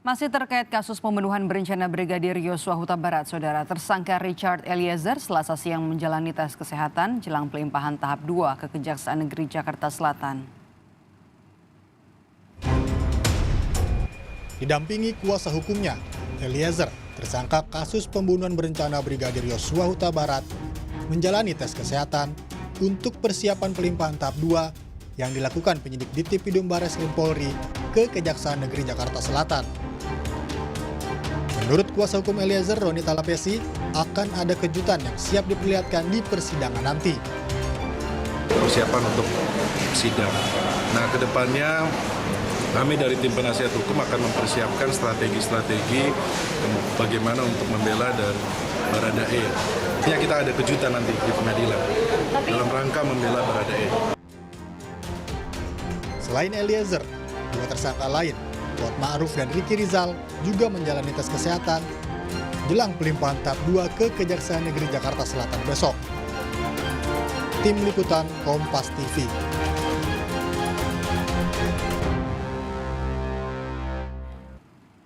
Masih terkait kasus pembunuhan berencana Brigadir Yosua Huta Barat, Saudara, tersangka Richard Eliezer Selasa siang menjalani tes kesehatan jelang pelimpahan tahap 2 ke Kejaksaan Negeri Jakarta Selatan. Didampingi kuasa hukumnya, Eliezer, tersangka kasus pembunuhan berencana Brigadir Yosua Huta Barat, menjalani tes kesehatan untuk persiapan pelimpahan tahap 2 yang dilakukan penyidik Ditipidum Barreskrim Polri ke Kejaksaan Negeri Jakarta Selatan. Menurut kuasa hukum Eliezer, Roni Talapesi, akan ada kejutan yang siap diperlihatkan di persidangan nanti. Persiapan untuk sidang. Nah, kedepannya kami dari tim penasihat hukum akan mempersiapkan strategi-strategi bagaimana untuk membela dan Baradae. Artinya kita ada kejutan nanti di pengadilan dalam rangka membela Baradae. Selain Eliezer, dua tersangka lain, Kuat Ma'ruf dan Ricky Rizal, juga menjalani tes kesehatan jelang pelimpahan tahap 2 ke Kejaksaan Negeri Jakarta Selatan besok. Tim Liputan Kompas TV.